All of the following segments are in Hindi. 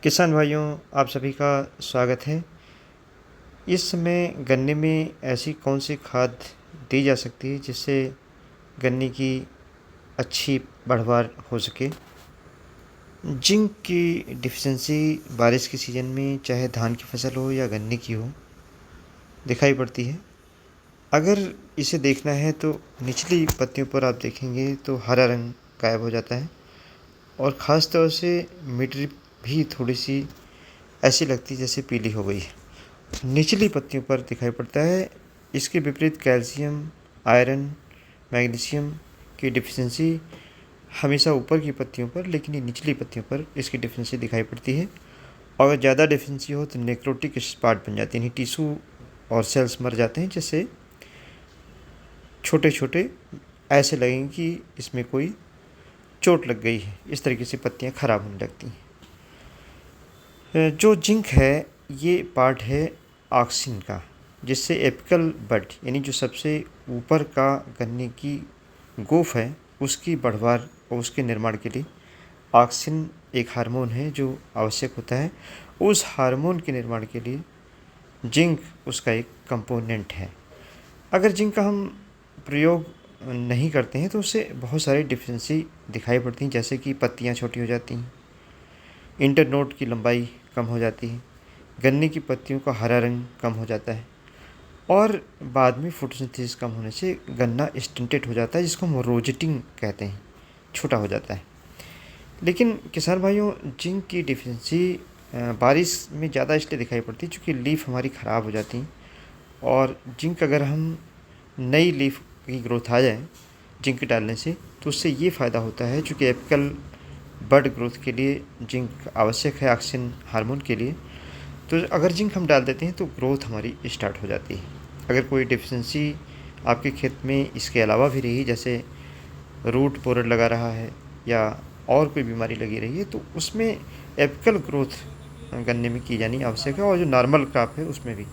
किसान भाइयों, आप सभी का स्वागत है। इस समय गन्ने में ऐसी कौन सी खाद दी जा सकती है जिससे गन्ने की अच्छी पैदावार हो सके। जिंक की डिफिशिएंसी बारिश के सीज़न में चाहे धान की फसल हो या गन्ने की हो दिखाई पड़ती है। अगर इसे देखना है तो निचली पत्तियों पर आप देखेंगे तो हरा रंग गायब हो जाता है और ख़ास तौर से मिट्टी भी थोड़ी सी ऐसी लगती है जैसे पीली हो गई है, निचली पत्तियों पर दिखाई पड़ता है। इसके विपरीत कैल्शियम, आयरन, मैग्नीशियम की डिफिशिएंसी हमेशा ऊपर की पत्तियों पर, लेकिन ये निचली पत्तियों पर इसकी डिफिशिएंसी दिखाई पड़ती है। और अगर ज़्यादा डिफिशिएंसी हो तो नेक्रोटिक स्पॉट बन जाते हैं, टिश्यू और सेल्स मर जाते हैं, जैसे छोटे छोटे ऐसे लगेंगे कि इसमें कोई चोट लग गई है। इस तरीके से पत्तियाँ ख़राब होने लगती हैं। जो जिंक है ये पार्ट है ऑक्सिन का, जिससे एपिकल बड यानी जो सबसे ऊपर का गन्ने की गोफ है उसकी बढ़वार और उसके निर्माण के लिए ऑक्सिन एक हार्मोन है जो आवश्यक होता है। उस हार्मोन के निर्माण के लिए जिंक उसका एक कंपोनेंट है। अगर जिंक का हम प्रयोग नहीं करते हैं तो उससे बहुत सारी डिफिशिएंसी दिखाई पड़ती हैं, जैसे कि पत्तियाँ छोटी हो जाती हैं, इंटरनोड की लंबाई कम हो जाती है, गन्ने की पत्तियों का हरा रंग कम हो जाता है और बाद में फोटोसिंथेसिस कम होने से गन्ना स्टंटेड हो जाता है, जिसको हम रोजेटिंग कहते हैं, छोटा हो जाता है। लेकिन किसान भाइयों, जिंक की डिफिशिएंसी बारिश में ज़्यादा इसलिए दिखाई पड़ती है क्योंकि लीफ हमारी ख़राब हो जाती हैं और जिंक अगर हम नई लीफ की ग्रोथ आ जाए जिंक डालने से तो उससे ये फ़ायदा होता है, चूँकि एपिकल बड ग्रोथ के लिए जिंक आवश्यक है ऑक्सिन हार्मोन के लिए। तो अगर जिंक हम डाल देते हैं तो ग्रोथ हमारी स्टार्ट हो जाती है। अगर कोई डिफिशिएंसी आपके खेत में इसके अलावा भी रही, जैसे रूट बोरर लगा रहा है या और कोई बीमारी लगी रही है, तो उसमें एपिकल ग्रोथ गन्ने में की जानी आवश्यक है और जो नॉर्मल क्रॉप है उसमें भी।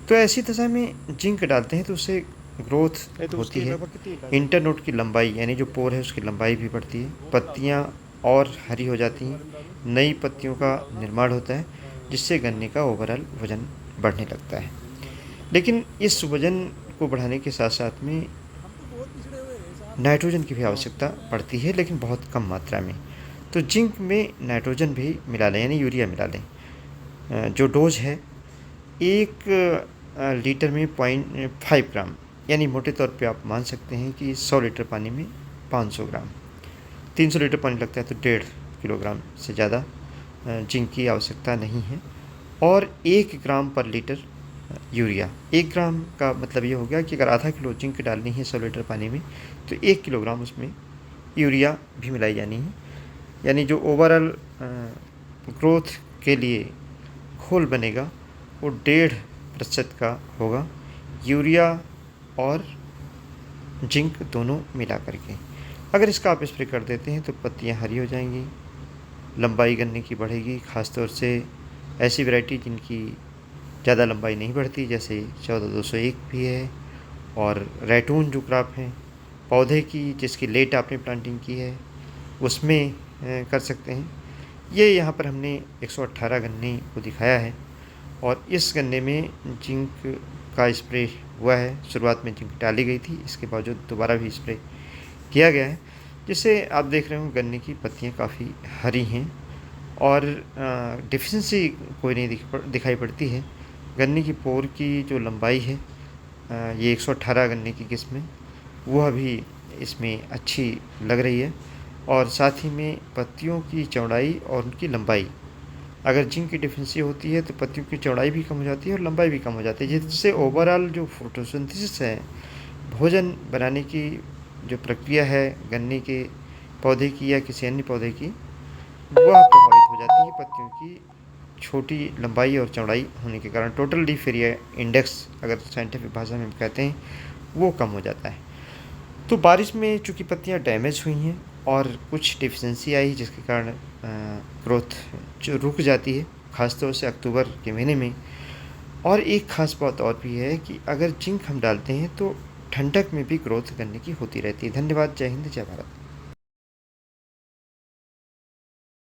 तो ऐसी दशा में जिंक डालते हैं तो उससे ग्रोथ होती है, इंटरनोड की लंबाई यानी जो पोर है उसकी लंबाई भी बढ़ती है, पत्तियाँ और हरी हो जाती हैं, नई पत्तियों का निर्माण होता है, जिससे गन्ने का ओवरऑल वज़न बढ़ने लगता है। लेकिन इस वज़न को बढ़ाने के साथ साथ में नाइट्रोजन की भी आवश्यकता पड़ती है, लेकिन बहुत कम मात्रा में। तो जिंक में नाइट्रोजन भी मिला लें यानी यूरिया मिला लें। जो डोज है 1 लीटर में 0.5 ग्राम, यानी मोटे तौर पे आप मान सकते हैं कि 100 लीटर पानी में 500 ग्राम। 300 लीटर पानी लगता है तो 1.5 किलोग्राम से ज़्यादा जिंक की आवश्यकता नहीं है। और 1 ग्राम पर लीटर यूरिया, 1 ग्राम का मतलब ये हो गया कि अगर आधा किलो जिंक डालनी है 100 लीटर पानी में तो 1 किलोग्राम उसमें यूरिया भी मिलाई जानी है। यानी जो ओवरऑल ग्रोथ के लिए घोल बनेगा वो 1.5% का होगा, यूरिया और जिंक दोनों मिला करके। अगर इसका आप स्प्रे कर देते हैं तो पत्तियाँ हरी हो जाएंगी, लंबाई गन्ने की बढ़ेगी, ख़ासतौर से ऐसी वैरायटी जिनकी ज़्यादा लंबाई नहीं बढ़ती, जैसे 14201 भी है, और रैटून जो क्रॉप है पौधे की जिसकी लेट आपने प्लांटिंग की है उसमें कर सकते हैं। ये यहाँ पर हमने 118 गन्ने को दिखाया है और इस गन्ने में जिंक का स्प्रे हुआ है। शुरुआत में जिंक डाली गई थी, इसके बावजूद दोबारा भी स्प्रे किया गया है, जिससे आप देख रहे हो गन्ने की पत्तियाँ काफ़ी हरी हैं और डिफिशिएंसी कोई नहीं दिखाई पड़ती है। गन्ने की पोर की जो लंबाई है ये 118 गन्ने की किस्म है, वह भी इसमें अच्छी लग रही है। और साथ ही में पत्तियों की चौड़ाई और उनकी लंबाई, अगर जिंक की डिफिशिएंसी होती है तो पत्तियों की चौड़ाई भी कम हो जाती है और लंबाई भी कम हो जाती है, जिससे ओवरऑल जो फोटोसिंथेसिस है, भोजन बनाने की जो प्रक्रिया है गन्ने के पौधे की या किसी अन्य पौधे की, वह प्रभावित हो जाती है पत्तियों की छोटी लंबाई और चौड़ाई होने के कारण। टोटल लीफ एरिया इंडेक्स अगर साइंटिफिक भाषा में कहते हैं वो कम हो जाता है। तो बारिश में चूँकि पत्तियाँ डैमेज हुई हैं और कुछ डिफिशिएंसी आई जिसके कारण ग्रोथ जो रुक जाती है, ख़ासतौर से अक्टूबर के महीने में। और एक ख़ास बात और भी है कि अगर जिंक हम डालते हैं तो ठंडक में भी ग्रोथ गन्ने की होती रहती है। धन्यवाद। जय हिंद, जय भारत।